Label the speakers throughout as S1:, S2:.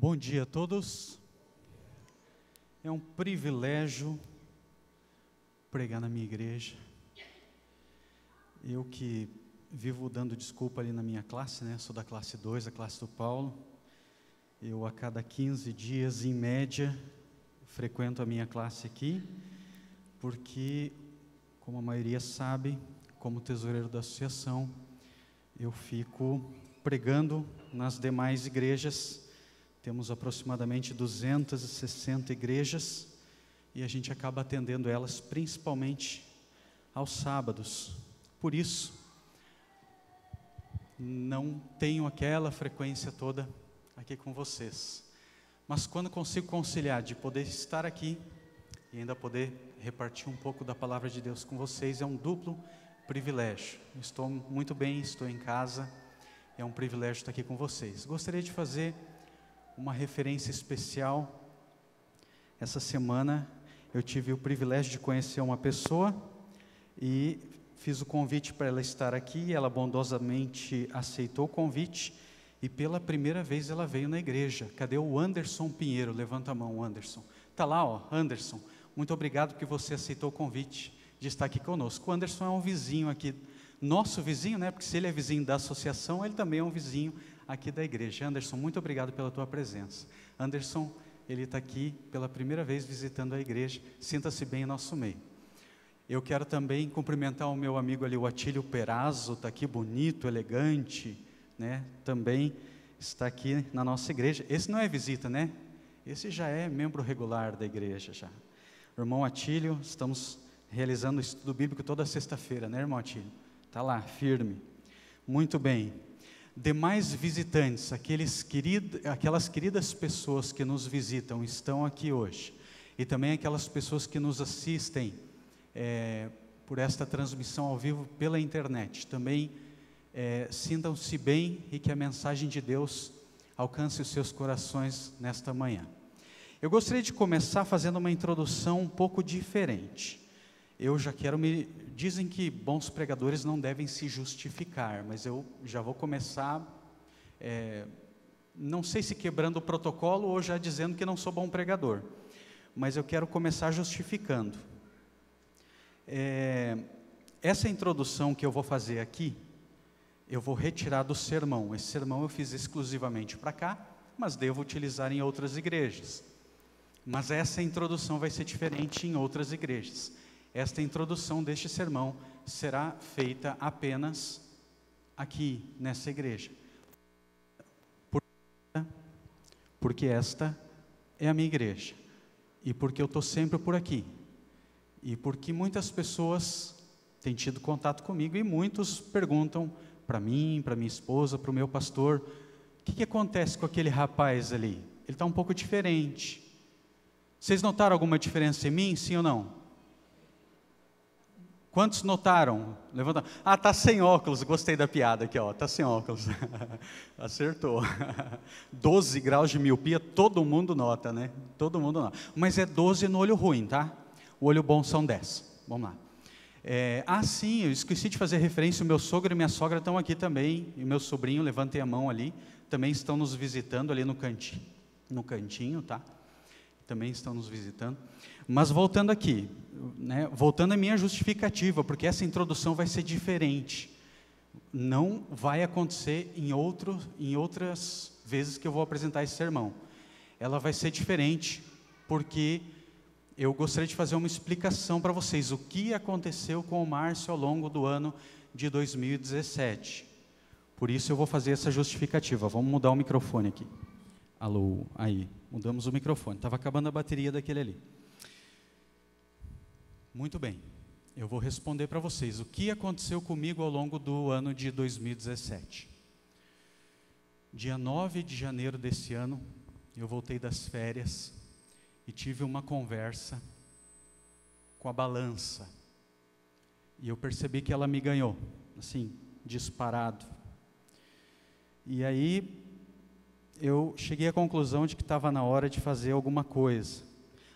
S1: Bom dia a todos. É um privilégio pregar na minha igreja. Eu que vivo dando desculpa ali na minha classe, né? Sou da classe 2, a classe do Paulo. Eu a cada 15 dias, em média, frequento a minha classe aqui, porque, como a maioria sabe, como tesoureiro da associação, eu fico pregando nas demais igrejas. Temos aproximadamente 260 igrejas e a gente acaba atendendo elas principalmente aos sábados. Por isso, não tenho aquela frequência toda aqui com vocês. Mas quando consigo conciliar de poder estar aqui e ainda poder repartir um pouco da palavra de Deus com vocês, é um duplo privilégio. Estou muito bem, estou em casa, é um privilégio estar aqui com vocês. Gostaria de fazer uma referência especial. Essa semana eu tive o privilégio de conhecer uma pessoa e fiz o convite para ela estar aqui. Ela bondosamente aceitou o convite e pela primeira vez ela veio na igreja. Cadê o Anderson Pinheiro? Levanta a mão, Anderson. Está lá, ó, Anderson. Muito obrigado porque você aceitou o convite de estar aqui conosco. O Anderson é um vizinho aqui, nosso vizinho, né? Porque se ele é vizinho da associação, ele também é um vizinho aqui da igreja. Anderson, muito obrigado pela tua presença. Anderson, ele está aqui pela primeira vez visitando a igreja. Sinta-se bem em nosso meio. Eu quero também cumprimentar o meu amigo ali, o Atílio Perazzo, está aqui bonito, elegante, né? Também está aqui na nossa igreja. Esse não é visita, né? Esse já é membro regular da igreja já. Irmão Atílio, estamos realizando o estudo bíblico toda sexta-feira, né, irmão Atílio? Está lá, firme. Muito bem. Demais visitantes, aquelas queridas pessoas que nos visitam, estão aqui hoje. E também aquelas pessoas que nos assistem por esta transmissão ao vivo pela internet. Também sintam-se bem e que a mensagem de Deus alcance os seus corações nesta manhã. Eu gostaria de começar fazendo uma introdução um pouco diferente. Eu já quero Dizem que bons pregadores não devem se justificar, mas eu já vou começar, não sei se quebrando o protocolo ou já dizendo que não sou bom pregador, mas eu quero começar justificando. Essa introdução que eu vou fazer aqui, eu vou retirar do sermão. Esse sermão eu fiz exclusivamente para cá, mas devo utilizar em outras igrejas. Mas essa introdução vai ser diferente em outras igrejas. Esta introdução deste sermão será feita apenas aqui, nessa igreja. Porque esta é a minha igreja. E porque eu estou sempre por aqui. E porque muitas pessoas têm tido contato comigo e muitos perguntam para mim, para minha esposa, para o meu pastor, o que acontece com aquele rapaz ali? Ele está um pouco diferente. Vocês notaram alguma diferença em mim, sim ou não? Quantos notaram? Levanta. Ah, tá sem óculos. Gostei da piada aqui, ó. Tá sem óculos. Acertou. 12 graus de miopia, todo mundo nota, né? Todo mundo nota. Mas é 12 no olho ruim, tá? O olho bom são 10. Vamos lá. Sim, eu esqueci de fazer referência. O meu sogro e minha sogra estão aqui também. E meu sobrinho, levantei a mão ali. Também estão nos visitando ali no cantinho, tá? Também estão nos visitando. Mas voltando aqui, né, voltando à minha justificativa, porque essa introdução vai ser diferente. Não vai acontecer em outras vezes que eu vou apresentar esse sermão. Ela vai ser diferente, porque eu gostaria de fazer uma explicação para vocês. O que aconteceu com o Márcio ao longo do ano de 2017. Por isso eu vou fazer essa justificativa. Vamos mudar o microfone aqui. Alô, aí, mudamos o microfone. Estava acabando a bateria daquele ali. Muito bem, eu vou responder para vocês. O que aconteceu comigo ao longo do ano de 2017? Dia 9 de janeiro desse ano, eu voltei das férias e tive uma conversa com a balança. E eu percebi que ela me ganhou, assim, disparado. E aí eu cheguei à conclusão de que estava na hora de fazer alguma coisa.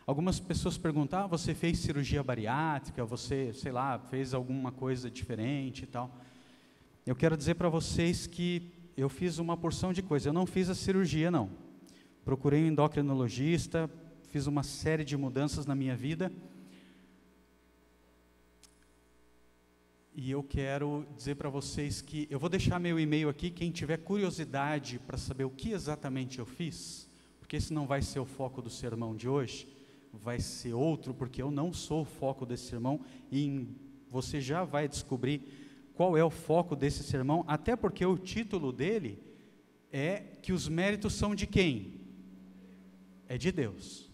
S1: Algumas pessoas perguntam, você fez cirurgia bariátrica, você, sei lá, fez alguma coisa diferente e tal. Eu quero dizer para vocês que eu fiz uma porção de coisas. Eu não fiz a cirurgia, não. procurei um endocrinologista, fiz uma série de mudanças na minha vida. E eu quero dizer para vocês que eu vou deixar meu e-mail aqui, quem tiver curiosidade para saber o que exatamente eu fiz, porque esse não vai ser o foco do sermão de hoje, vai ser outro, porque eu não sou o foco desse sermão, e você já vai descobrir qual é o foco desse sermão, até porque o título dele é que os méritos são de quem? É de Deus.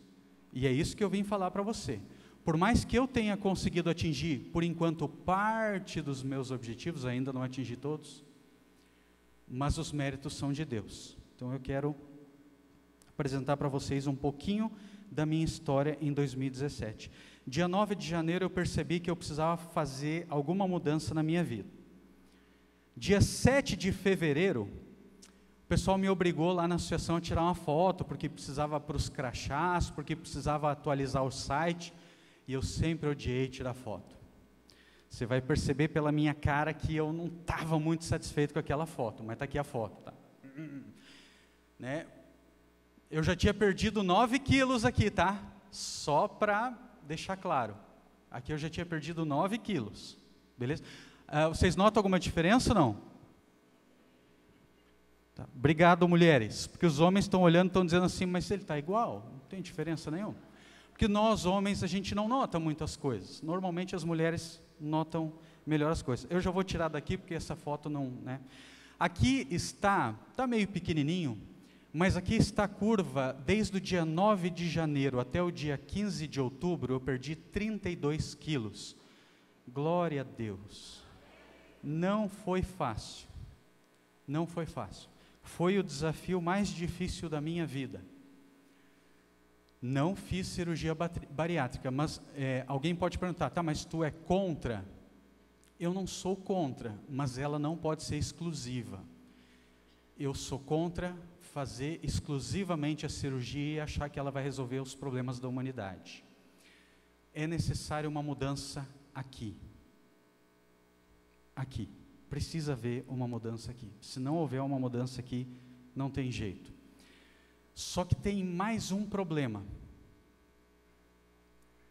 S1: E é isso que eu vim falar para você. Por mais que eu tenha conseguido atingir, por enquanto, parte dos meus objetivos, ainda não atingi todos, mas os méritos são de Deus. Então eu quero apresentar para vocês um pouquinho da minha história em 2017. Dia 9 de janeiro eu percebi que eu precisava fazer alguma mudança na minha vida. Dia 7 de fevereiro, o pessoal me obrigou lá na associação a tirar uma foto, porque precisava para os crachás, porque precisava atualizar o site, e eu sempre odiei tirar foto. Você vai perceber pela minha cara que eu não estava muito satisfeito com aquela foto, mas está aqui a foto, tá? Né? Eu já tinha perdido 9 quilos aqui, tá? Só para deixar claro. Aqui eu já tinha perdido 9 quilos, beleza? Vocês notam alguma diferença ou não? Tá. Obrigado, mulheres, porque os homens estão olhando e estão dizendo assim, mas ele está igual, não tem diferença nenhuma. Porque nós, homens, a gente não nota muitas coisas. Normalmente as mulheres notam melhor as coisas. Eu já vou tirar daqui, porque essa foto não, né? Aqui está meio pequenininho, mas aqui está a curva, desde o dia 9 de janeiro até o dia 15 de outubro, eu perdi 32 quilos. Glória a Deus. Não foi fácil. Não foi fácil. Foi o desafio mais difícil da minha vida. Não fiz cirurgia bariátrica, mas alguém pode perguntar, tá, mas tu é contra? Eu não sou contra, mas ela não pode ser exclusiva. Eu sou contra fazer exclusivamente a cirurgia e achar que ela vai resolver os problemas da humanidade. É necessário uma mudança aqui. Aqui. Precisa haver uma mudança aqui. Se não houver uma mudança aqui, não tem jeito. Só que tem mais um problema.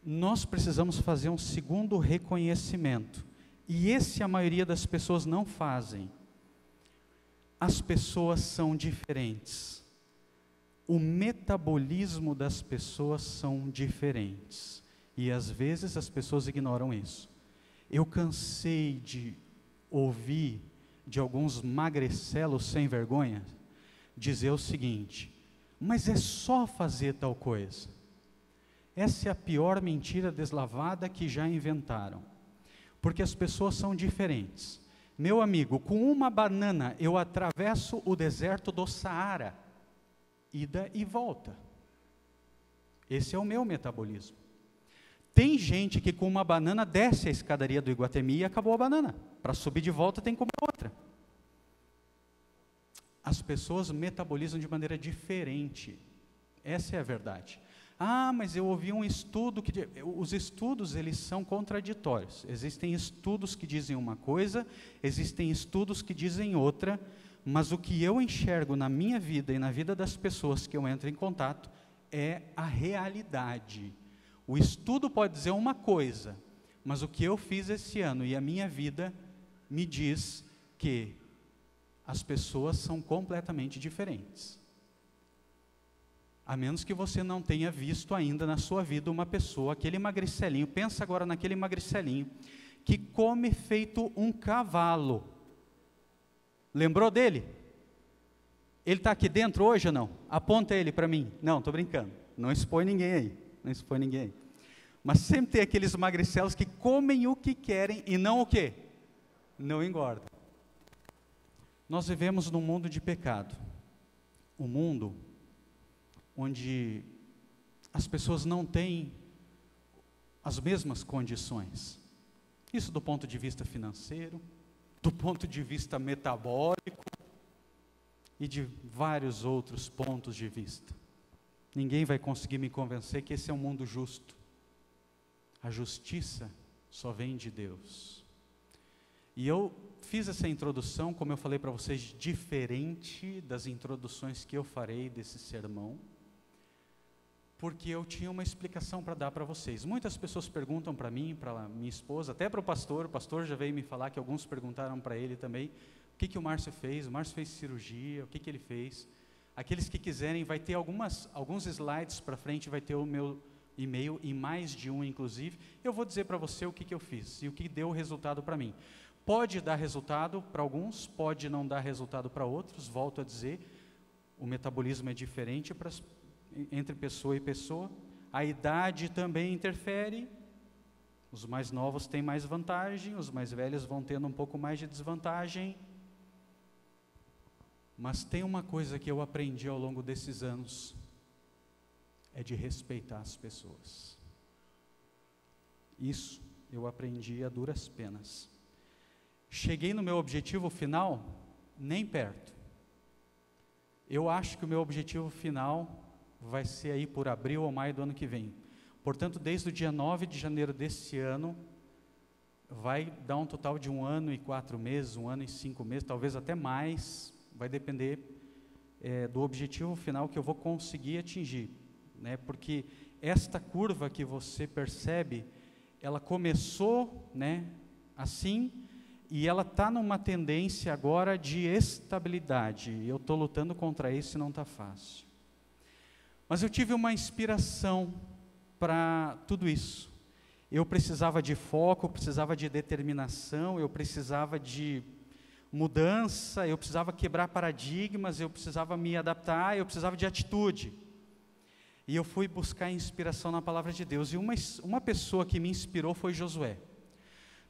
S1: Nós precisamos fazer um segundo reconhecimento. E esse a maioria das pessoas não fazem. As pessoas são diferentes. O metabolismo das pessoas são diferentes. E às vezes as pessoas ignoram isso. Eu cansei de ouvir de alguns magrecelos sem vergonha dizer o seguinte, mas é só fazer tal coisa. Essa é a pior mentira deslavada que já inventaram, porque as pessoas são diferentes. Meu amigo, com uma banana eu atravesso o deserto do Saara, ida e volta. Esse é o meu metabolismo. Tem gente que com uma banana desce a escadaria do Iguatemi e acabou a banana. Para subir de volta tem que comer outra. As pessoas metabolizam de maneira diferente. Essa é a verdade. Ah, mas eu ouvi um estudo que... Os estudos, eles são contraditórios. Existem estudos que dizem uma coisa, existem estudos que dizem outra, mas o que eu enxergo na minha vida e na vida das pessoas que eu entro em contato é a realidade. O estudo pode dizer uma coisa, mas o que eu fiz esse ano e a minha vida me diz que as pessoas são completamente diferentes. A menos que você não tenha visto ainda na sua vida uma pessoa, aquele magricelinho, pensa agora naquele magricelinho, que come feito um cavalo. Lembrou dele? Ele está aqui dentro hoje ou não? Aponta ele para mim. Não, estou brincando. Não expõe ninguém aí. Não expõe ninguém aí. Mas sempre tem aqueles magricelos que comem o que querem e não o quê? Não engordam. Nós vivemos num mundo de pecado. Um mundo onde as pessoas não têm as mesmas condições. Isso do ponto de vista financeiro, do ponto de vista metabólico e de vários outros pontos de vista. Ninguém vai conseguir me convencer que esse é um mundo justo. A justiça só vem de Deus. E eu fiz essa introdução, como eu falei para vocês, diferente das introduções que eu farei desse sermão, porque eu tinha uma explicação para dar para vocês. Muitas pessoas perguntam para mim, para minha esposa, até para o pastor já veio me falar que alguns perguntaram para ele também, o que o Márcio fez? O Márcio fez cirurgia, o que ele fez? Aqueles que quiserem, vai ter alguns slides para frente, vai ter o meu e-mail, e mais de um inclusive. Eu vou dizer para você o que eu fiz e o que deu resultado para mim. Pode dar resultado para alguns, pode não dar resultado para outros, volto a dizer, o metabolismo é diferente entre pessoa e pessoa, a idade também interfere, os mais novos têm mais vantagem, os mais velhos vão tendo um pouco mais de desvantagem, mas tem uma coisa que eu aprendi ao longo desses anos, é de respeitar as pessoas. Isso eu aprendi a duras penas. Cheguei no meu objetivo final? Nem perto. Eu acho que o meu objetivo final vai ser aí por abril ou maio do ano que vem. Portanto, desde o dia 9 de janeiro desse ano, vai dar um total de 1 ano e 4 meses, 1 ano e 5 meses, talvez até mais, vai depender do objetivo final que eu vou conseguir atingir, né? Porque esta curva que você percebe, ela começou, né, assim, e ela está numa tendência agora de estabilidade, e eu estou lutando contra isso e não está fácil. Mas eu tive uma inspiração para tudo isso. Eu precisava de foco, eu precisava de determinação, eu precisava de mudança, eu precisava quebrar paradigmas, eu precisava me adaptar, eu precisava de atitude. E eu fui buscar inspiração na palavra de Deus, e uma pessoa que me inspirou foi Josué.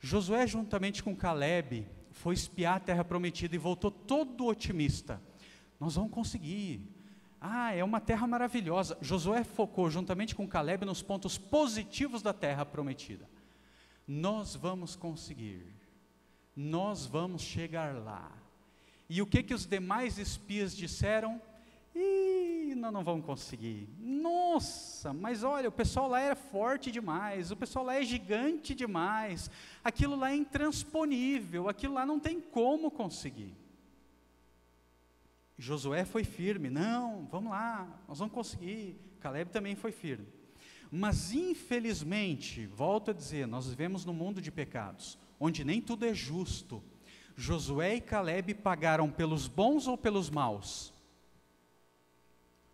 S1: Josué, juntamente com Caleb, foi espiar a terra prometida e voltou todo otimista. Nós vamos conseguir. É uma terra maravilhosa. Josué focou, juntamente com Caleb, nos pontos positivos da terra prometida. Nós vamos conseguir. Nós vamos chegar lá. E o que os demais espias disseram? Nós não vamos conseguir. Nossa, mas olha, o pessoal lá é forte demais, o pessoal lá é gigante demais, aquilo lá é intransponível, aquilo lá não tem como conseguir. Josué foi firme, não, vamos lá, nós vamos conseguir. Caleb também foi firme. Mas infelizmente, volto a dizer, nós vivemos num mundo de pecados, onde nem tudo é justo. Josué e Caleb pagaram pelos bons ou pelos maus?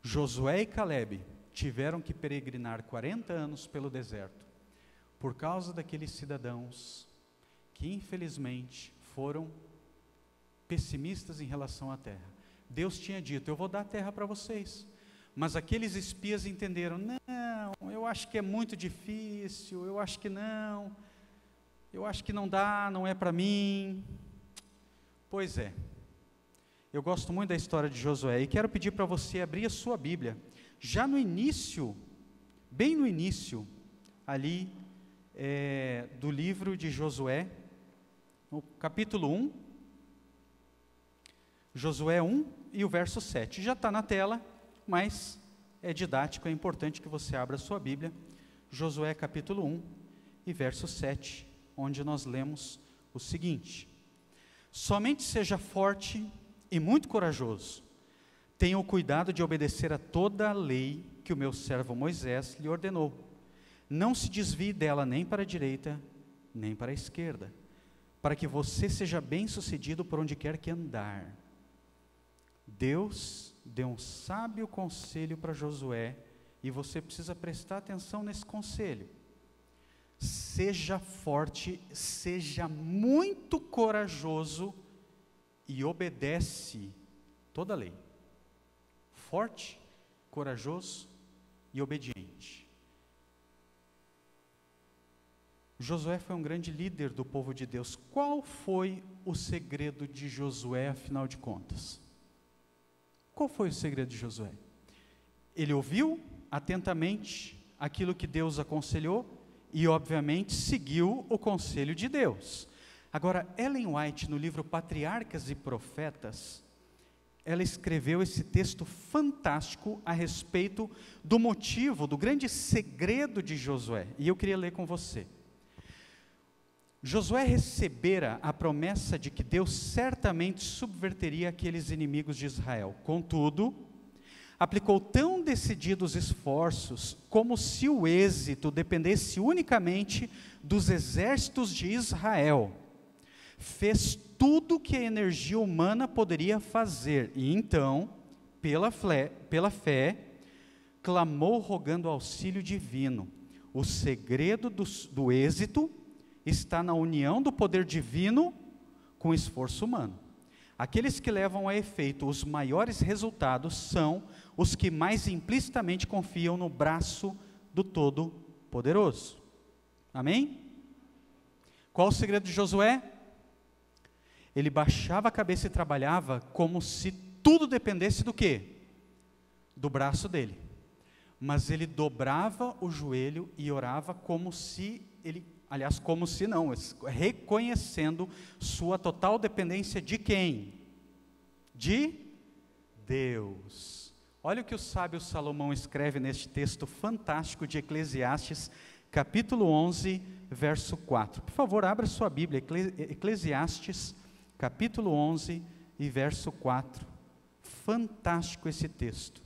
S1: Josué e Caleb tiveram que peregrinar 40 anos pelo deserto, por causa daqueles cidadãos que infelizmente foram pessimistas em relação à terra. Deus tinha dito, eu vou dar a terra para vocês, mas aqueles espias entenderam, não, eu acho que é muito difícil, eu acho que não dá, não é para mim. Pois é. Eu gosto muito da história de Josué e quero pedir para você abrir a sua Bíblia, já no início, bem no início, ali do livro de Josué, no capítulo 1, Josué 1 e o verso 7, já está na tela, mas é didático, é importante que você abra a sua Bíblia, Josué capítulo 1 e verso 7, onde nós lemos o seguinte: somente seja forte e muito corajoso, tenha o cuidado de obedecer a toda a lei que o meu servo Moisés lhe ordenou, não se desvie dela nem para a direita, nem para a esquerda, para que você seja bem-sucedido por onde quer que andar. Deus deu um sábio conselho para Josué, e você precisa prestar atenção nesse conselho. Seja forte, seja muito corajoso, e obedece toda a lei. Forte, corajoso e obediente. Josué foi um grande líder do povo de Deus. Qual foi o segredo de Josué, afinal de contas? Qual foi o segredo de Josué? Ele ouviu atentamente aquilo que Deus aconselhou e, obviamente, seguiu o conselho de Deus. Agora, Ellen White, no livro Patriarcas e Profetas, ela escreveu esse texto fantástico a respeito do motivo, do grande segredo de Josué. E eu queria ler com você. Josué recebera a promessa de que Deus certamente subverteria aqueles inimigos de Israel. Contudo, aplicou tão decididos esforços como se o êxito dependesse unicamente dos exércitos de Israel. Fez tudo o que a energia humana poderia fazer e então, pela fé, clamou rogando auxílio divino. O segredo do êxito está na união do poder divino com o esforço humano. Aqueles que levam a efeito os maiores resultados são os que mais implicitamente confiam no braço do Todo-Poderoso. Amém? Qual o segredo de Josué? Ele baixava a cabeça e trabalhava como se tudo dependesse do quê? Do braço dele. Mas ele dobrava o joelho e orava como se ele, aliás, como se não, reconhecendo sua total dependência de quem? De Deus. Olha o que o sábio Salomão escreve neste texto fantástico de Eclesiastes, capítulo 11, verso 4. Por favor, abra sua Bíblia, Eclesiastes, capítulo 11 e verso 4. Fantástico esse texto.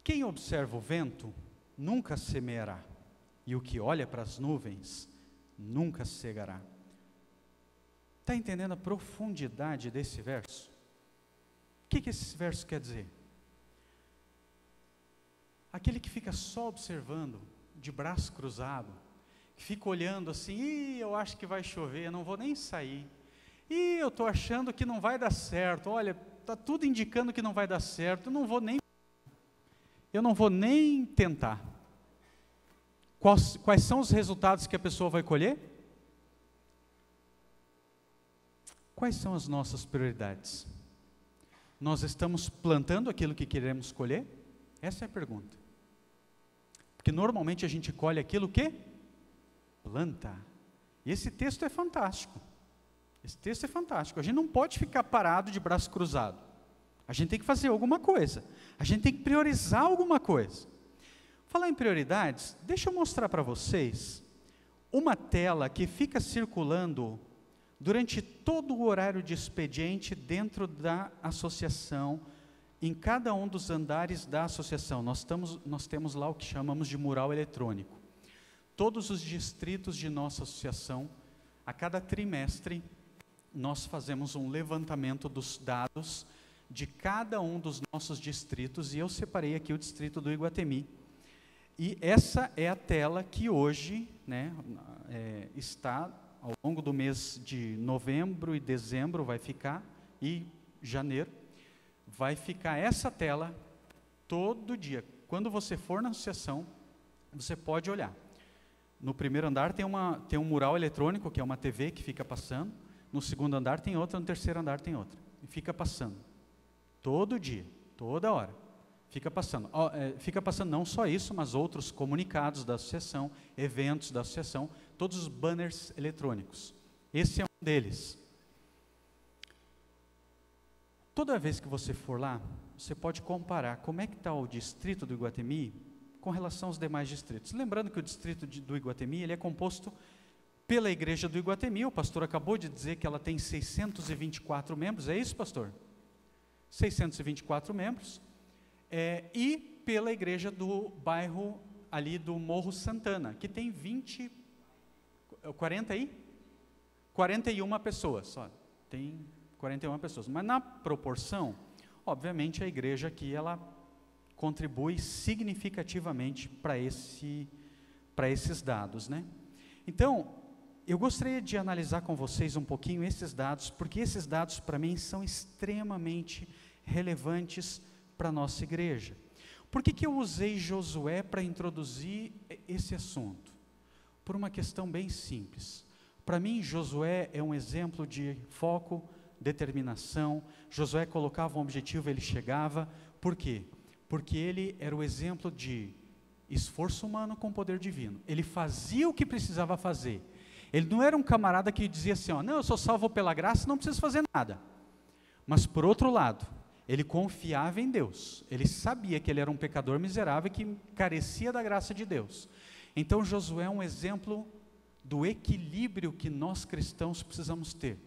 S1: Quem observa o vento nunca semeará, e o que olha para as nuvens nunca cegará. Está entendendo a profundidade desse verso? O que esse verso quer dizer? Aquele que fica só observando, de braço cruzado, que fica olhando assim, eu acho que vai chover, eu não vou nem sair, eu estou achando que não vai dar certo, olha, está tudo indicando que não vai dar certo, eu não vou nem tentar. Quais são os resultados que a pessoa vai colher? Quais são as nossas prioridades? Nós estamos plantando aquilo que queremos colher? Essa é a pergunta. Porque normalmente a gente colhe aquilo que planta. E esse texto é fantástico. Esse texto é fantástico. A gente não pode ficar parado de braço cruzado. A gente tem que fazer alguma coisa. A gente tem que priorizar alguma coisa. Falar em prioridades, deixa eu mostrar para vocês uma tela que fica circulando durante todo o horário de expediente dentro da associação, em cada um dos andares da associação. Nós temos lá o que chamamos de mural eletrônico. Todos os distritos de nossa associação, a cada trimestre, nós fazemos um levantamento dos dados de cada um dos nossos distritos, e eu separei aqui o distrito do Iguatemi. E essa é a tela que hoje, está ao longo do mês de novembro e dezembro, vai ficar, e janeiro, vai ficar essa tela todo dia. Quando você for na associação, você pode olhar. No primeiro andar tem um mural eletrônico, que é uma TV que fica passando, no segundo andar tem outra, no terceiro andar tem outra, e fica passando. Todo dia, toda hora, fica passando. Fica passando não só isso, mas outros comunicados da associação, eventos da associação, todos os banners eletrônicos. Esse é um deles. Toda vez que você for lá, você pode comparar como é que está o distrito do Iguatemi com relação aos demais distritos. Lembrando que o distrito do Iguatemi, ele é composto pela igreja do Iguatemi. O pastor acabou de dizer que ela tem 624 membros, é isso, pastor? 624 membros, e pela igreja do bairro ali do Morro Santana, que tem 41 pessoas, só, tem 41 pessoas, mas na proporção, obviamente a igreja aqui, ela contribui significativamente para esses dados, né? Então, eu gostaria de analisar com vocês um pouquinho esses dados, porque esses dados para mim são extremamente relevantes para a nossa igreja. Por que eu usei Josué para introduzir esse assunto? Por uma questão bem simples. Para mim, Josué é um exemplo de foco, determinação. Josué colocava um objetivo, ele chegava. Por quê? Porque ele era o exemplo de esforço humano com poder divino. Ele fazia o que precisava fazer. Ele não era um camarada que dizia assim, ó, não, eu sou salvo pela graça, não preciso fazer nada. Mas por outro lado, ele confiava em Deus. Ele sabia que ele era um pecador miserável que carecia da graça de Deus. Então Josué é um exemplo do equilíbrio que nós cristãos precisamos ter.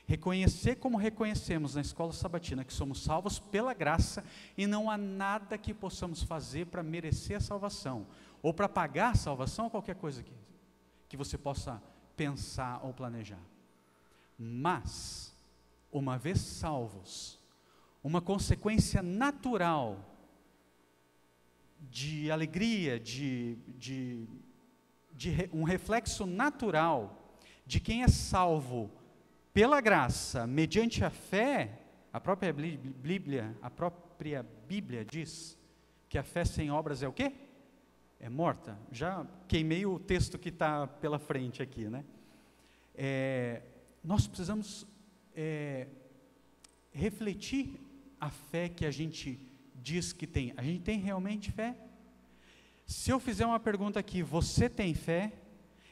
S1: Reconhecer como reconhecemos na escola sabatina que somos salvos pela graça e não há nada que possamos fazer para merecer a salvação, ou para pagar a salvação, ou qualquer coisa que você possa pensar ou planejar. Mas, uma vez salvos, uma consequência natural de alegria, um reflexo natural de quem é salvo pela graça, mediante a fé, a própria Bíblia diz que a fé sem obras é o quê? É morta. Já queimei o texto que está pela frente aqui, né? Nós precisamos refletir a fé que a gente diz que tem. A gente tem realmente fé? Se eu fizer uma pergunta aqui, você tem fé?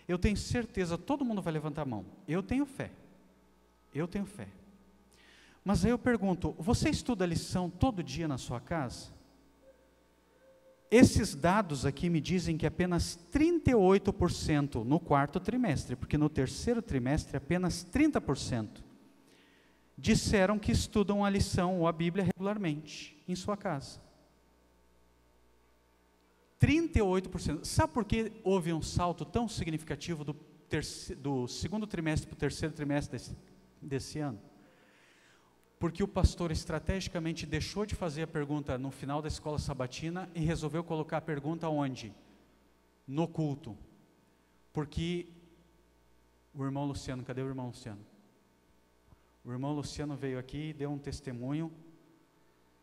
S1: Eu tenho certeza, todo mundo vai levantar a mão. Eu tenho fé. Eu tenho fé. Mas aí eu pergunto, você estuda a lição todo dia na sua casa? Esses dados aqui me dizem que apenas 38% no quarto trimestre, porque no terceiro trimestre apenas 30% disseram que estudam a lição ou a Bíblia regularmente em sua casa. 38%. Sabe por que houve um salto tão significativo do segundo trimestre para o terceiro trimestre desse ano? Porque o pastor estrategicamente deixou de fazer a pergunta no final da escola sabatina e resolveu colocar a pergunta onde? No culto. Porque o irmão Luciano, cadê o irmão Luciano? O irmão Luciano veio aqui e deu um testemunho,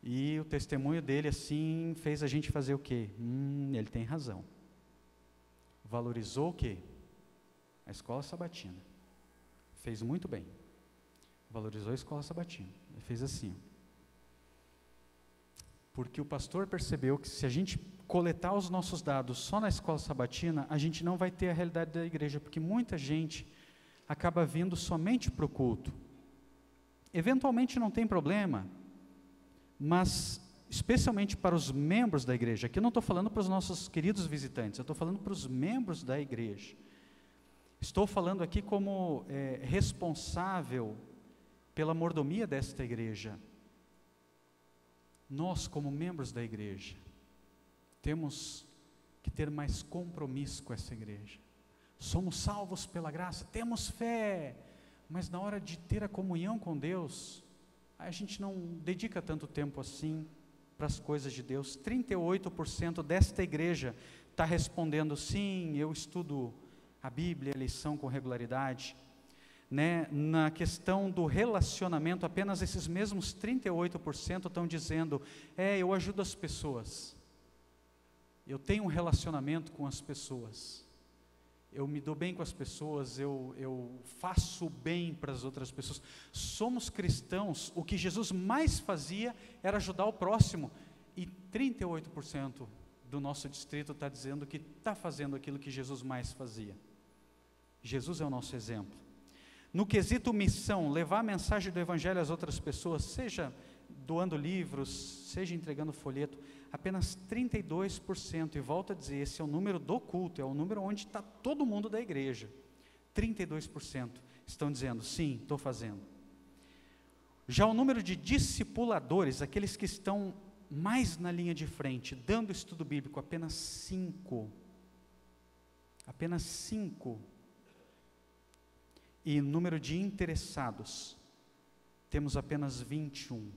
S1: e o testemunho dele assim fez a gente fazer o quê? Ele tem razão. Valorizou o quê? A escola sabatina. Fez muito bem. Valorizou a escola sabatina. Ele fez assim. Porque o pastor percebeu que se a gente coletar os nossos dados só na escola sabatina, a gente não vai ter a realidade da igreja, porque muita gente acaba vindo somente para o culto. Eventualmente não tem problema, mas especialmente para os membros da igreja, aqui eu não estou falando para os nossos queridos visitantes, eu estou falando para os membros da igreja. Estou falando aqui como responsável pela mordomia desta igreja. Nós, como membros da igreja, temos que ter mais compromisso com essa igreja. Somos salvos pela graça, temos fé, mas na hora de ter a comunhão com Deus, a gente não dedica tanto tempo assim para as coisas de Deus. 38% desta igreja está respondendo, sim, eu estudo a Bíblia, a lição com regularidade. Né? Na questão do relacionamento, apenas esses mesmos 38% estão dizendo, eu ajudo as pessoas, eu tenho um relacionamento com as pessoas, eu me dou bem com as pessoas, eu faço bem para as outras pessoas. Somos cristãos, o que Jesus mais fazia era ajudar o próximo, e 38% do nosso distrito está dizendo que está fazendo aquilo que Jesus mais fazia. Jesus é o nosso exemplo. No quesito missão, levar a mensagem do Evangelho às outras pessoas, seja doando livros, seja entregando folheto, apenas 32%, e volto a dizer, esse é o número do culto, é o número onde está todo mundo da igreja, 32% estão dizendo, sim, estou fazendo. Já o número de discipuladores, aqueles que estão mais na linha de frente, dando estudo bíblico, apenas 5%, e número de interessados, temos apenas 21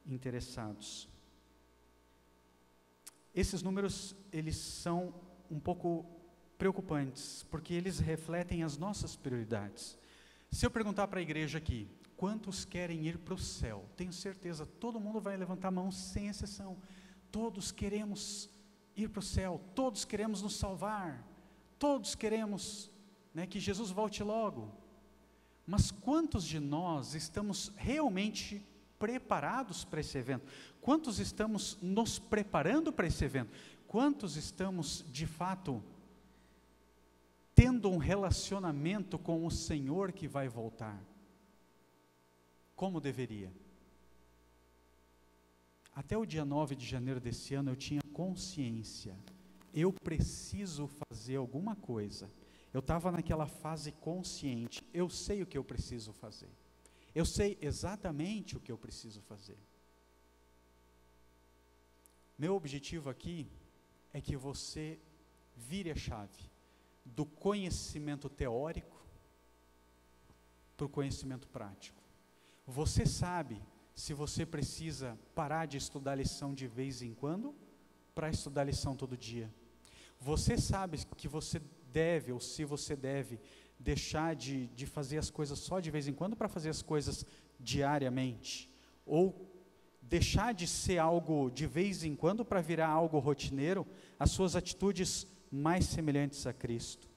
S1: interessados. Esses números, eles são um pouco preocupantes, porque eles refletem as nossas prioridades. Se eu perguntar para a igreja aqui, quantos querem ir para o céu? Tenho certeza, todo mundo vai levantar a mão sem exceção. Todos queremos ir para o céu, todos queremos nos salvar, todos queremos, né, que Jesus volte logo. Mas quantos de nós estamos realmente preparados para esse evento? Quantos estamos nos preparando para esse evento? Quantos estamos, de fato, tendo um relacionamento com o Senhor que vai voltar? Como deveria? Até o dia 9 de janeiro desse ano eu tinha consciência, eu preciso fazer alguma coisa. Eu estava naquela fase consciente, eu sei o que eu preciso fazer. Eu sei exatamente o que eu preciso fazer. Meu objetivo aqui é que você vire a chave do conhecimento teórico para o conhecimento prático. Você sabe se você precisa parar de estudar lição de vez em quando para estudar lição todo dia. Você sabe que você deve, ou se você deve, deixar de fazer as coisas só de vez em quando para fazer as coisas diariamente. Ou deixar de ser algo de vez em quando para virar algo rotineiro, as suas atitudes mais semelhantes a Cristo.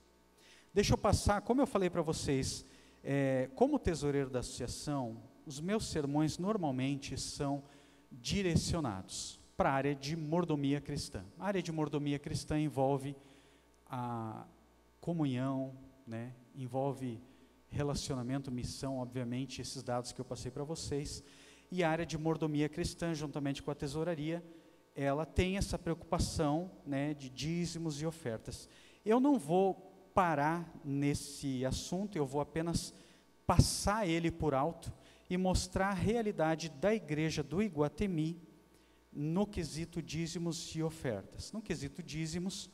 S1: Deixa eu passar, como eu falei para vocês, como tesoureiro da associação, os meus sermões normalmente são direcionados para a área de mordomia cristã. A área de mordomia cristã envolve a comunhão, né? Envolve relacionamento, missão, obviamente, esses dados que eu passei para vocês. E a área de mordomia cristã, juntamente com a tesouraria, ela tem essa preocupação, né, de dízimos e ofertas. Eu não vou parar nesse assunto, eu vou apenas passar ele por alto e mostrar a realidade da igreja do Iguatemi no quesito dízimos e ofertas. No quesito dízimos,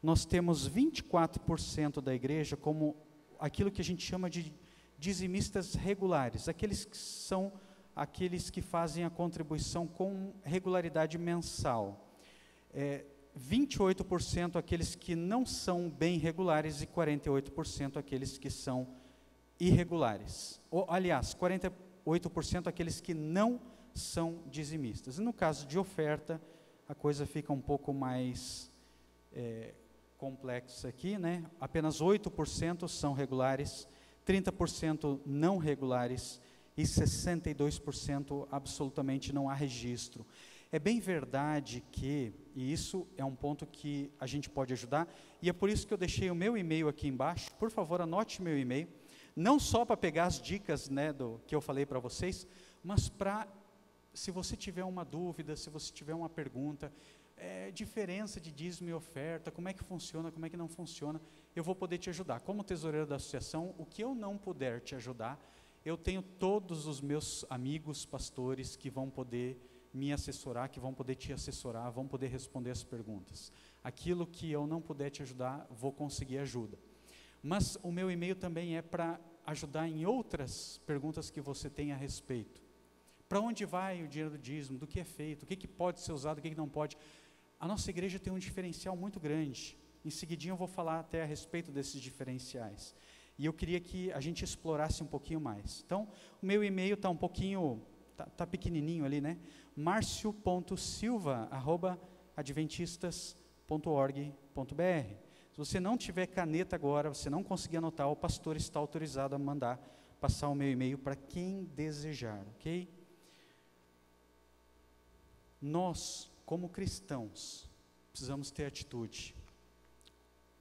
S1: nós temos 24% da igreja como aquilo que a gente chama de dizimistas regulares, aqueles que são aqueles que fazem a contribuição com regularidade mensal. 28% aqueles que não são bem regulares e 48% aqueles que são irregulares. Aliás, 48% aqueles que não são dizimistas. E no caso de oferta, a coisa fica um pouco mais complexa aqui, né? Apenas 8% são regulares, 30% não regulares e 62% absolutamente não há registro. É bem verdade que, e isso é um ponto que a gente pode ajudar, e é por isso que eu deixei o meu e-mail aqui embaixo. Por favor, anote meu e-mail, não só para pegar as dicas, né, do que eu falei para vocês, mas para, se você tiver uma dúvida, se você tiver uma pergunta, diferença de dízimo e oferta, como é que funciona, como é que não funciona, eu vou poder te ajudar. Como tesoureiro da associação, o que eu não puder te ajudar, eu tenho todos os meus amigos pastores que vão poder me assessorar, que vão poder te assessorar, vão poder responder as perguntas. Aquilo que eu não puder te ajudar, vou conseguir ajuda. Mas o meu e-mail também é para ajudar em outras perguntas que você tem a respeito. Para onde vai o dinheiro do dízimo? Do que é feito? O que pode ser usado? O que não pode? A nossa igreja tem um diferencial muito grande. Em seguidinho eu vou falar até a respeito desses diferenciais. E eu queria que a gente explorasse um pouquinho mais. Então, o meu e-mail está um pouquinho, está pequenininho ali, né? marcio.silva@adventistas.org.br. Se você não tiver caneta agora, você não conseguir anotar, o pastor está autorizado a passar o meu e-mail para quem desejar, ok? Nós, como cristãos, precisamos ter atitude.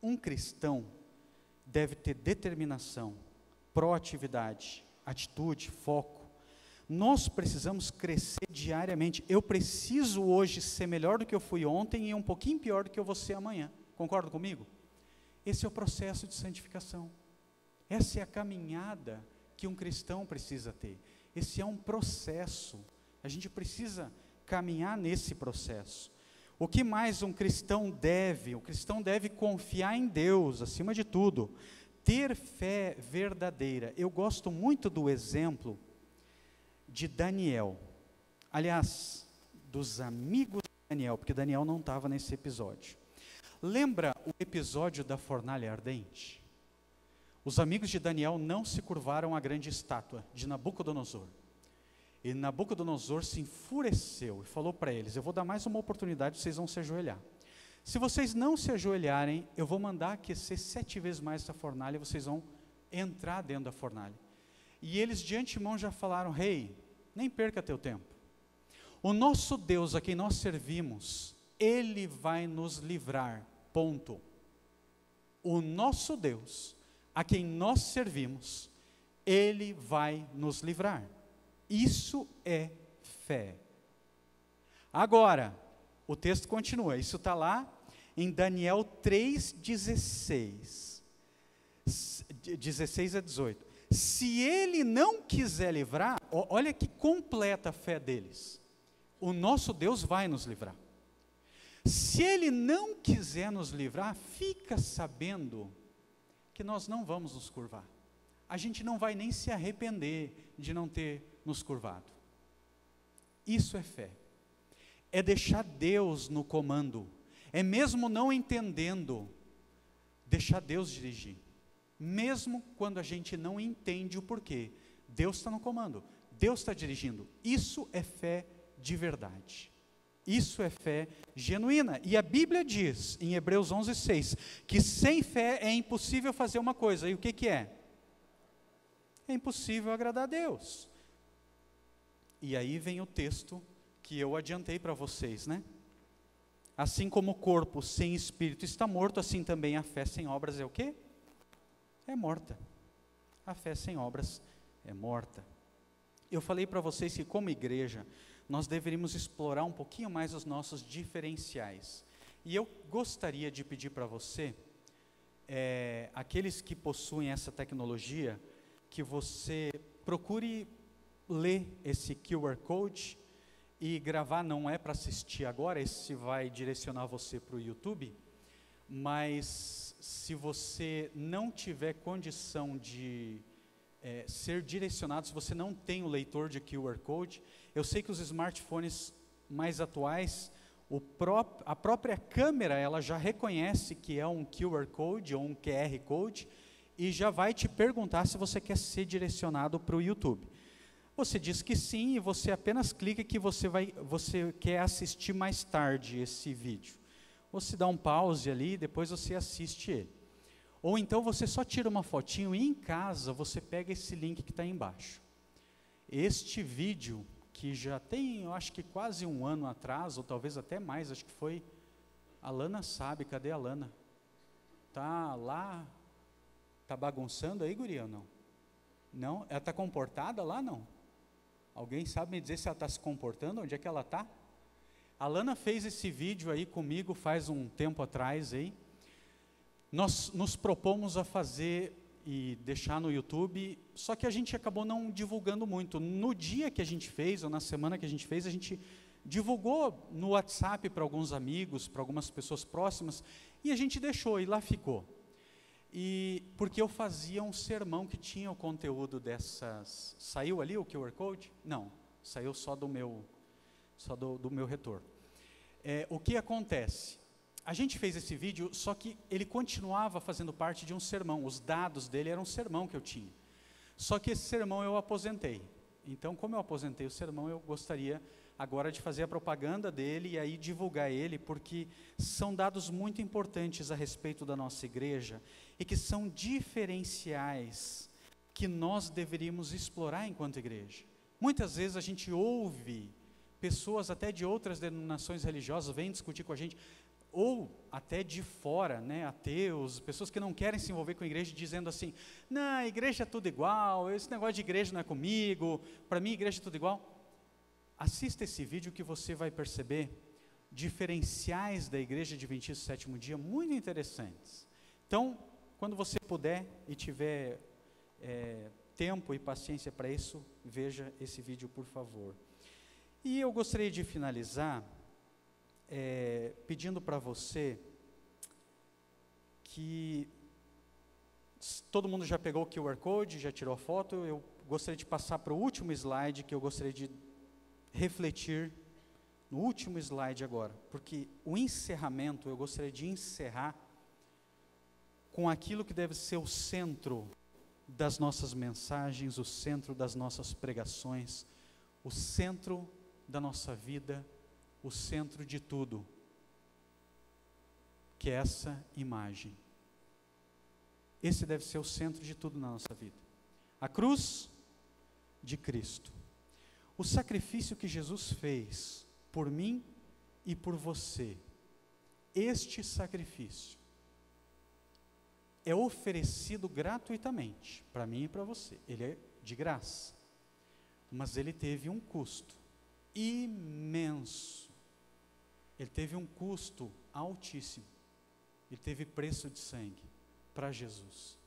S1: Um cristão deve ter determinação, proatividade, atitude, foco. Nós precisamos crescer diariamente. Eu preciso hoje ser melhor do que eu fui ontem e um pouquinho pior do que eu vou ser amanhã. Concorda comigo? Esse é o processo de santificação. Essa é a caminhada que um cristão precisa ter. Esse é um processo. A gente precisa caminhar nesse processo. O que mais um cristão deve? O cristão deve confiar em Deus, acima de tudo. Ter fé verdadeira. Eu gosto muito do exemplo de Daniel. Aliás, dos amigos de Daniel, porque Daniel não estava nesse episódio. Lembra o episódio da fornalha ardente? Os amigos de Daniel não se curvaram à grande estátua de Nabucodonosor. E Nabucodonosor se enfureceu e falou para eles: eu vou dar mais uma oportunidade, vocês vão se ajoelhar. Se vocês não se ajoelharem, eu vou mandar aquecer 7 vezes mais essa fornalha e vocês vão entrar dentro da fornalha. E eles de antemão já falaram: rei, Nem perca teu tempo. O nosso Deus a quem nós servimos, Ele vai nos livrar, ponto. O nosso Deus a quem nós servimos, Ele vai nos livrar. Isso é fé. Agora, o texto continua, isso está lá em Daniel 3,16. 16 a 18. Se Ele não quiser livrar, olha que completa a fé deles. O nosso Deus vai nos livrar. Se Ele não quiser nos livrar, fica sabendo que nós não vamos nos curvar. A gente não vai nem se arrepender de não ter nos curvado. Isso é fé. É deixar Deus no comando. É mesmo não entendendo, deixar Deus dirigir. Mesmo quando a gente não entende o porquê. Deus está no comando. Deus está dirigindo. Isso é fé de verdade. Isso é fé genuína. E a Bíblia diz, em Hebreus 11:6, que sem fé é impossível fazer uma coisa. E o que é? É impossível agradar a Deus. E aí vem o texto que eu adiantei para vocês, né? Assim como o corpo sem espírito está morto, assim também a fé sem obras é o quê? É morta. A fé sem obras é morta. Eu falei para vocês que como igreja, nós deveríamos explorar um pouquinho mais os nossos diferenciais. E eu gostaria de pedir para você, aqueles que possuem essa tecnologia, que você procure ler esse QR Code e gravar. Não é para assistir agora, esse vai direcionar você para o YouTube, mas se você não tiver condição de ser direcionado, se você não tem o leitor de QR Code, eu sei que os smartphones mais atuais, a própria câmera, ela já reconhece que é um QR Code ou um QR Code, e já vai te perguntar se você quer ser direcionado para o YouTube. Você diz que sim, e você apenas clica que você quer assistir mais tarde esse vídeo. Você dá um pause ali, depois você assiste ele. Ou então você só tira uma fotinho e em casa você pega esse link que está aí embaixo. Este vídeo, que já tem, eu acho que quase um ano atrás, ou talvez até mais, acho que foi, a Lana sabe, cadê a Lana? Está lá, está bagunçando aí, guria, ou não? Não? Ela está comportada lá, não? Alguém sabe me dizer se ela está se comportando? Onde é que ela está? A Lana fez esse vídeo aí comigo faz um tempo atrás aí. Nós nos propomos a fazer e deixar no YouTube, só que a gente acabou não divulgando muito. No dia que a gente fez, ou na semana que a gente fez, a gente divulgou no WhatsApp para alguns amigos, para algumas pessoas próximas, e a gente deixou, e lá ficou. E porque eu fazia um sermão que tinha o conteúdo dessas... Saiu ali o QR Code? Não, saiu só do meu retorno. O que acontece? A gente fez esse vídeo, só que ele continuava fazendo parte de um sermão. Os dados dele eram um sermão que eu tinha. Só que esse sermão eu aposentei. Então, como eu aposentei o sermão, eu gostaria agora de fazer a propaganda dele e aí divulgar ele, porque são dados muito importantes a respeito da nossa igreja e que são diferenciais que nós deveríamos explorar enquanto igreja. Muitas vezes a gente ouve pessoas até de outras denominações religiosas vêm discutir com a gente, ou até de fora, né, ateus, pessoas que não querem se envolver com a igreja, dizendo assim, não, a igreja é tudo igual, esse negócio de igreja não é comigo, para mim a igreja é tudo igual. Assista esse vídeo que você vai perceber diferenciais da igreja adventista do sétimo dia muito interessantes. Então, quando você puder e tiver tempo e paciência para isso, veja esse vídeo, por favor. E eu gostaria de finalizar pedindo para você que todo mundo já pegou o QR Code, já tirou a foto. Eu gostaria de passar para o último slide, que eu gostaria de refletir no último slide agora, porque o encerramento, eu gostaria de encerrar com aquilo que deve ser o centro das nossas mensagens, o centro das nossas pregações, o centro da nossa vida, o centro de tudo, que é essa imagem. Esse deve ser o centro de tudo na nossa vida. A cruz de Cristo. O sacrifício que Jesus fez por mim e por você, este sacrifício é oferecido gratuitamente para mim e para você. Ele é de graça, mas ele teve um custo imenso. Ele teve um custo altíssimo. Ele teve preço de sangue para Jesus.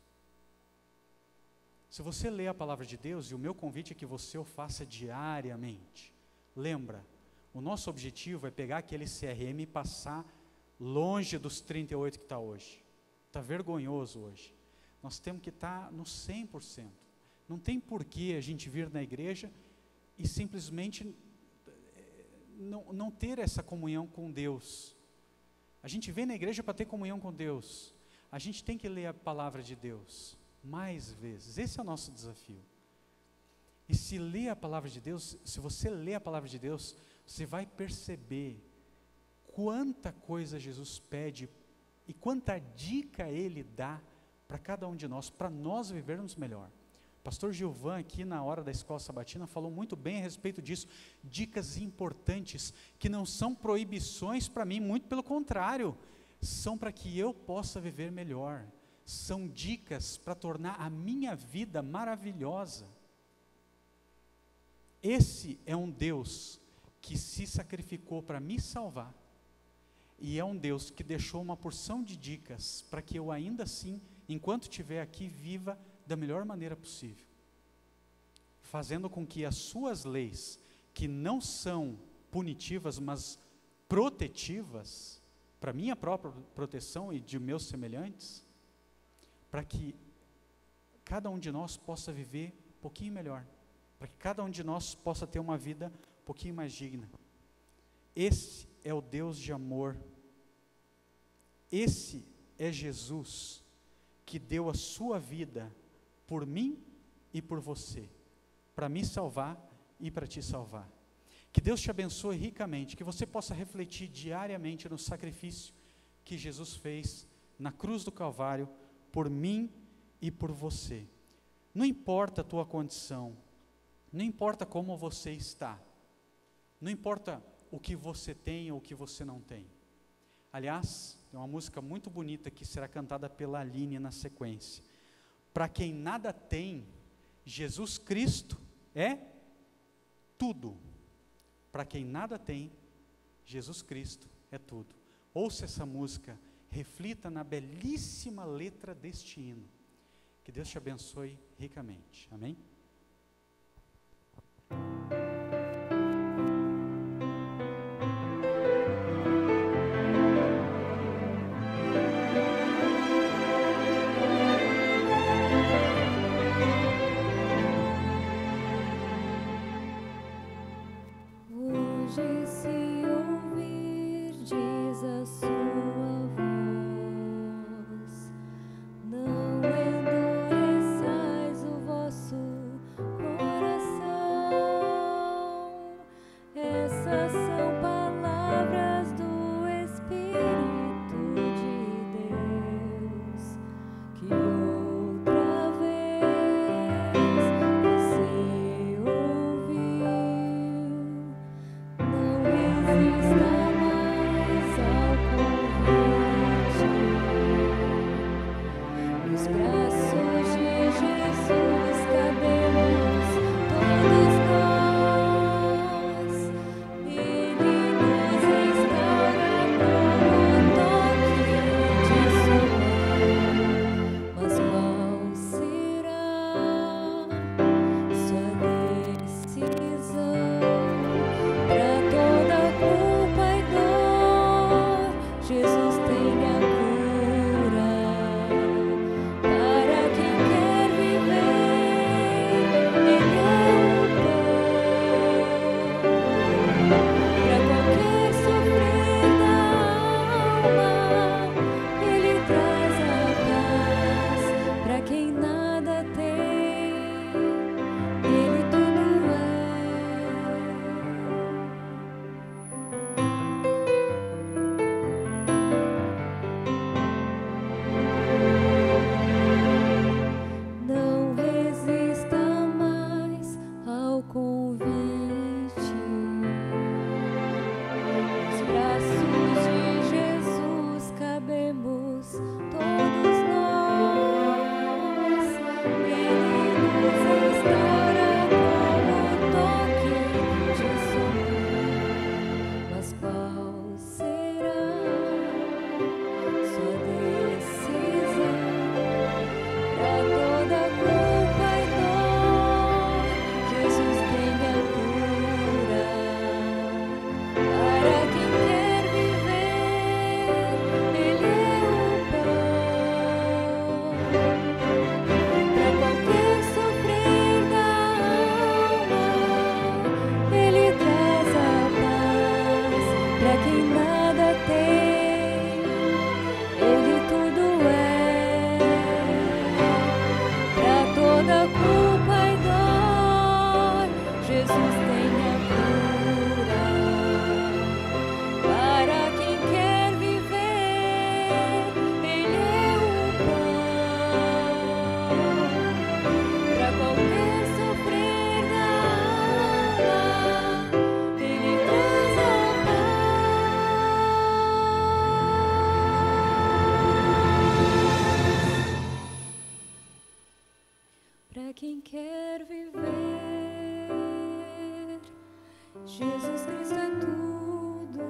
S1: Se você lê a palavra de Deus, e o meu convite é que você o faça diariamente, lembra, o nosso objetivo é pegar aquele CRM e passar longe dos 38 que está hoje. Está vergonhoso hoje. Nós temos que estar no 100%. Não tem porquê a gente vir na igreja e simplesmente não ter essa comunhão com Deus. A gente vem na igreja para ter comunhão com Deus. A gente tem que ler a palavra de Deus mais vezes. Esse é o nosso desafio. E se ler a palavra de Deus, se você ler a palavra de Deus, você vai perceber quanta coisa Jesus pede e quanta dica Ele dá para cada um de nós, para nós vivermos melhor. Pastor Gilvan aqui na hora da escola sabatina falou muito bem a respeito disso, dicas importantes, que não são proibições para mim, muito pelo contrário, são para que eu possa viver melhor, são dicas para tornar a minha vida maravilhosa. Esse é um Deus que se sacrificou para me salvar, e é um Deus que deixou uma porção de dicas para que eu ainda assim, enquanto estiver aqui, viva da melhor maneira possível, fazendo com que as suas leis, que não são punitivas, mas protetivas, para minha própria proteção e de meus semelhantes, para que cada um de nós possa viver um pouquinho melhor, para que cada um de nós possa ter uma vida um pouquinho mais digna. Esse é o Deus de amor. Esse é Jesus, que deu a sua vida por mim e por você, para me salvar e para te salvar. Que Deus te abençoe ricamente, que você possa refletir diariamente no sacrifício que Jesus fez na cruz do Calvário, por mim e por você. Não importa a tua condição, não importa como você está, não importa o que você tem ou o que você não tem. Aliás, tem uma música muito bonita que será cantada pela Aline na sequência. Para quem nada tem, Jesus Cristo é tudo. Para quem nada tem, Jesus Cristo é tudo. Ouça essa música, reflita na belíssima letra deste hino. Que Deus te abençoe ricamente. Amém?
S2: Hoje se ouvirdes a sua voz, não endureçais o vosso quem quer viver. Jesus Cristo é tudo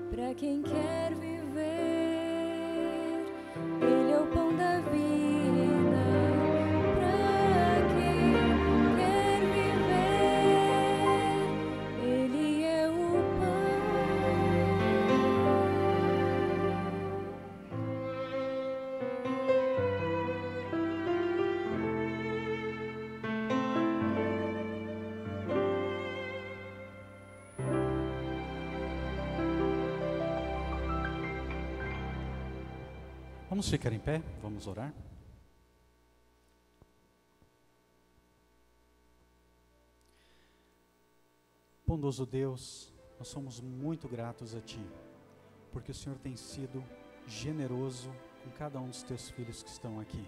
S2: para quem quer viver. Ele é o pão da vida para quem quer viver. Ele é o
S1: Vamos ficar em pé, vamos orar. Bondoso Deus, nós somos muito gratos a Ti, porque o Senhor tem sido generoso com cada um dos Teus filhos que estão aqui.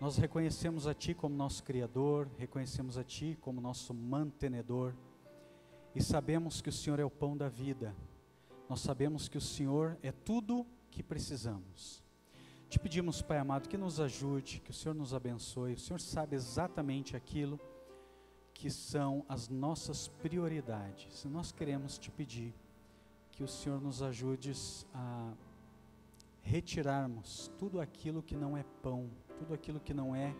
S1: Nós reconhecemos a Ti como nosso Criador, reconhecemos a Ti como nosso mantenedor, e sabemos que o Senhor é o pão da vida. Nós sabemos que o Senhor é tudo que precisamos. Te pedimos, Pai amado, que nos ajude, que o Senhor nos abençoe. O Senhor sabe exatamente aquilo que são as nossas prioridades. Nós queremos te pedir que o Senhor nos ajude a retirarmos tudo aquilo que não é pão, tudo aquilo que não é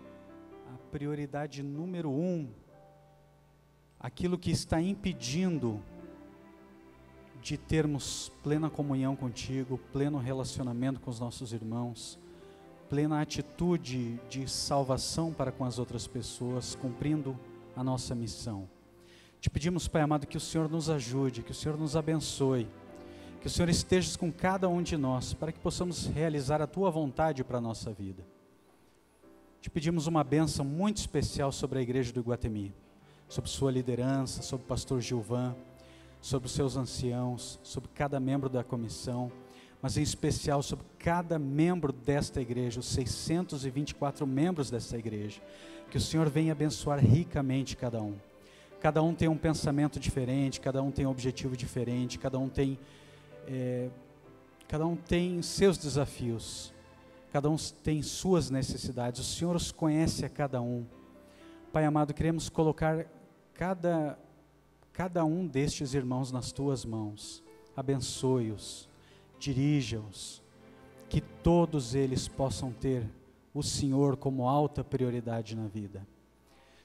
S1: a prioridade número 1, aquilo que está impedindo de termos plena comunhão contigo, pleno relacionamento com os nossos irmãos, plena atitude de salvação para com as outras pessoas, cumprindo a nossa missão. Te pedimos, Pai amado, que o Senhor nos ajude, que o Senhor nos abençoe, que o Senhor esteja com cada um de nós, para que possamos realizar a Tua vontade para a nossa vida. Te pedimos uma bênção muito especial sobre a igreja do Iguatemi, sobre sua liderança, sobre o pastor Gilvan, sobre os seus anciãos, sobre cada membro da comissão, mas em especial sobre cada membro desta igreja, os 624 membros desta igreja, que o Senhor venha abençoar ricamente cada um. Cada um tem um pensamento diferente, cada um tem um objetivo diferente, cada um tem seus desafios, cada um tem suas necessidades, o Senhor os conhece a cada um. Pai amado, queremos colocar cada um destes irmãos nas Tuas mãos. Abençoe-os, dirija-os, que todos eles possam ter o Senhor como alta prioridade na vida.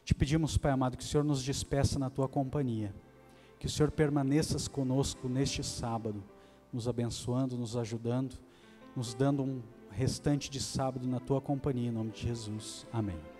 S1: Te pedimos, Pai amado, que o Senhor nos despeça na Tua companhia, que o Senhor permaneças conosco neste sábado, nos abençoando, nos ajudando, nos dando um restante de sábado na Tua companhia, em nome de Jesus. Amém.